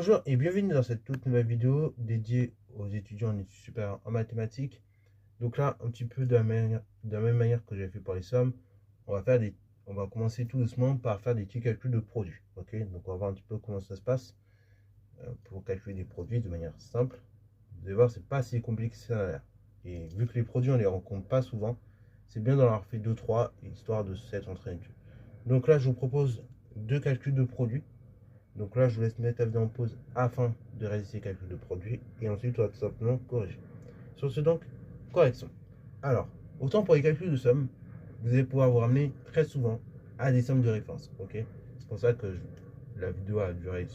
Bonjour et bienvenue dans cette toute nouvelle vidéo dédiée aux étudiants en études supérieures en mathématiques. Donc là, un petit peu de la même manière que j'ai fait pour les sommes, on va commencer tout doucement par faire des petits calculs de produits. Ok, donc on va voir un petit peu comment ça se passe pour calculer des produits de manière simple. Vous allez voir, c'est pas si compliqué que ça a l'air. Et vu que les produits, on les rencontre pas souvent, c'est bien d'en avoir fait 2-3 histoire de s'être entraîné dessus. Donc là, je vous propose deux calculs de produits. Donc là, je vous laisse mettre la vidéo en pause afin de réaliser les calculs de produits et ensuite on va tout simplement corriger. Sur ce donc, correction. Alors, autant pour les calculs de somme, vous allez pouvoir vous ramener très souvent à des sommes de référence. Ok, c'est pour ça que la vidéo a duré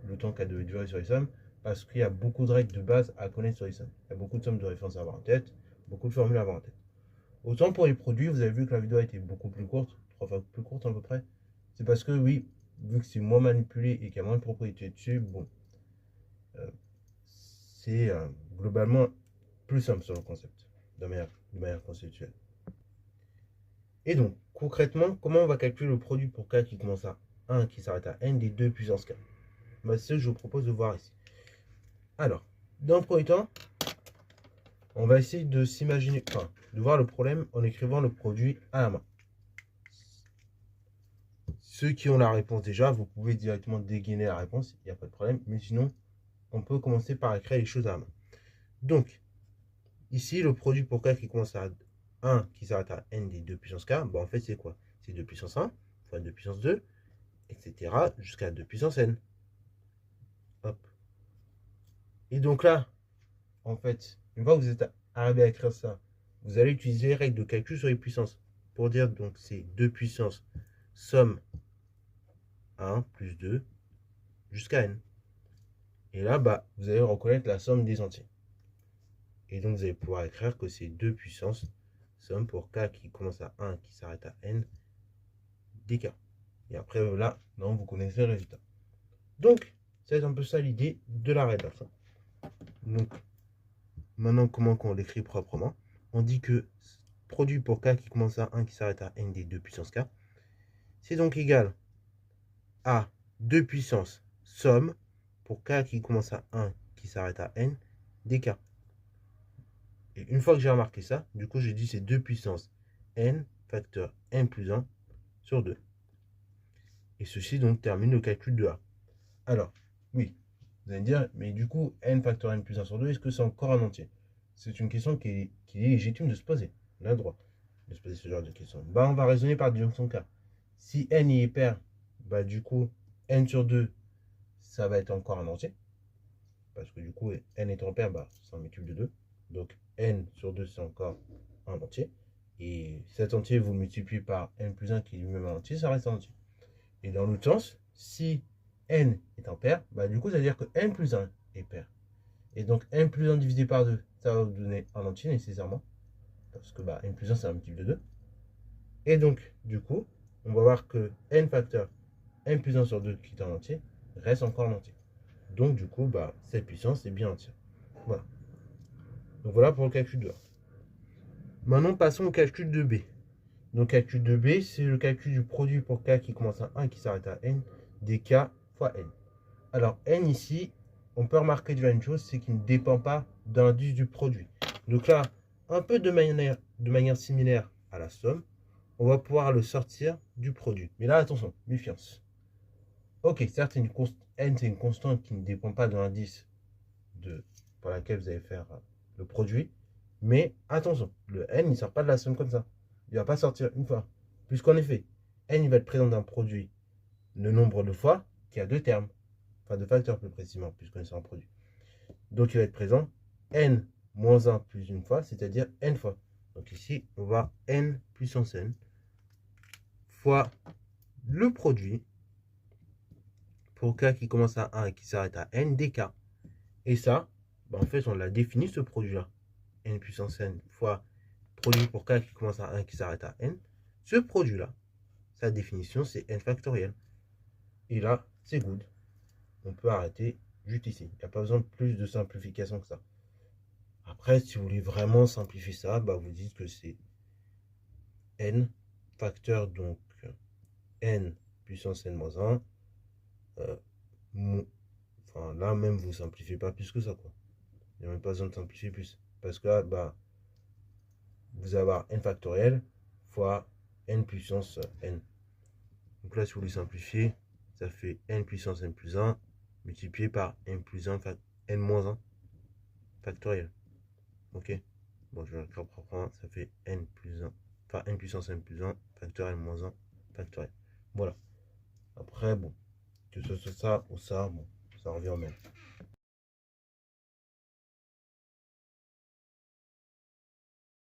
le temps qu'elle devait durer sur les sommes, parce qu'il y a beaucoup de règles de base à connaître sur les sommes. Il y a beaucoup de sommes de référence à avoir en tête, beaucoup de formules à avoir en tête. Autant pour les produits, vous avez vu que la vidéo a été beaucoup plus courte, 3 fois plus courte à peu près. C'est parce que oui, vu que c'est moins manipulé et qu'il y a moins de propriétés dessus, bon, euh, c'est globalement plus simple sur le concept, de manière conceptuelle. Et donc, concrètement, comment on va calculer le produit pour k qui commence à 1 qui s'arrête à n des 2 puissance k? C'est ce que je vous propose de voir ici. Alors, dans le premier temps, on va essayer de s'imaginer, enfin, de voir le problème en écrivant le produit à la main. Ceux qui ont la réponse déjà, vous pouvez directement dégainer la réponse, il n'y a pas de problème. Mais sinon, on peut commencer par écrire les choses à la main. Donc, ici, le produit pour k qui commence à 1 qui s'arrête à n des 2 puissance k, en fait, c'est quoi? C'est 2 puissance 1 fois 2 puissance 2, etc. jusqu'à 2 puissance n. Hop. Et donc là, en fait, une fois que vous êtes arrivé à écrire ça, vous allez utiliser les règles de calcul sur les puissances. Pour dire, donc, c'est 2 puissance somme 1 plus 2 jusqu'à n. Et là, vous allez reconnaître la somme des entiers. Et donc, vous allez pouvoir écrire que c'est 2 puissance somme pour k qui commence à 1 qui s'arrête à n dk. Et après, là, non, vous connaissez le résultat. Donc, c'est un peu ça l'idée de la rédaction. Donc, maintenant, comment on l'écrit proprement? On dit que produit pour k qui commence à 1 qui s'arrête à n des 2 puissance k, c'est donc égal à 2 puissance somme pour k qui commence à 1 qui s'arrête à n dk. Et une fois que j'ai remarqué ça, du coup, j'ai dit c'est 2 puissance n facteur n plus 1 sur 2. Et ceci donc termine le calcul de A. Alors, oui, vous allez me dire, mais du coup, n facteur n plus 1 sur 2, est-ce que c'est encore un entier? C'est une question qui est légitime de se poser. On a le droit de se poser ce genre de questions. On va raisonner par disjonction K. Si n y est pair, du coup, n sur 2, ça va être encore un entier. Parce que du coup, n étant pair, c'est un multiple de 2. Donc, n sur 2, c'est encore un entier. Et cet entier, vous le multipliez par n plus 1 qui est lui-même un entier, ça reste un entier. Et dans l'autre sens, si n est en pair, du coup, ça veut dire que n plus 1 est pair. Et donc, n plus 1 divisé par 2, ça va vous donner un entier nécessairement. Parce que n plus 1, c'est un multiple de 2. Et donc, du coup, on va voir que n facteur n plus 1 sur 2 qui est un entier reste encore un entier. Donc, du coup, cette puissance est bien entière. Voilà. Donc, voilà pour le calcul de A. Maintenant, passons au calcul de B. Donc, calcul de B, c'est le calcul du produit pour K qui commence à 1 qui s'arrête à N, dk fois N. Alors, N ici, on peut remarquer déjà une chose, c'est qu'il ne dépend pas de l'indice du produit. Donc là, un peu de manière similaire à la somme, on va pouvoir le sortir du produit. Mais là, attention, méfiance. Ok, certes, N, c'est une constante qui ne dépend pas de l'indice pour laquelle vous allez faire le produit. Mais attention, le n, il ne sort pas de la somme comme ça. Il ne va pas sortir une fois. Puisqu'en effet, n, il va être présent dans le produit le nombre de fois qui a deux termes. Enfin, deux facteurs plus précisément, puisqu'on est sur un produit. Donc, il va être présent n moins 1 plus une fois, c'est-à-dire n fois. Donc ici, on va n puissance n fois le produit pour k qui commence à 1 et qui s'arrête à n dk. Et ça, en fait, on l'a défini ce produit-là. N puissance n fois produit pour k qui commence à 1 qui s'arrête à n. Ce produit-là, sa définition, c'est n factoriel. Et là, c'est good. On peut arrêter juste ici. Il n'y a pas besoin de plus de simplification que ça. Après, si vous voulez vraiment simplifier ça, vous dites que c'est n facteur, donc n puissance n moins 1 Enfin, là même, vous simplifiez pas plus que ça, quoi. Il n'y a même pas besoin de simplifier plus. Parce que là, bah, vous allez avoir n factoriel fois n puissance n. Donc là, si vous voulez simplifier, ça fait n puissance n plus 1 multiplié par n plus 1 n moins 1 factoriel. Ok. Bon, je vais l'écrire proprement. Ça fait n plus 1, enfin n puissance n plus 1 factoriel moins 1 factoriel. Voilà. Après, bon, que ce soit ça ou ça, bon, ça revient au même.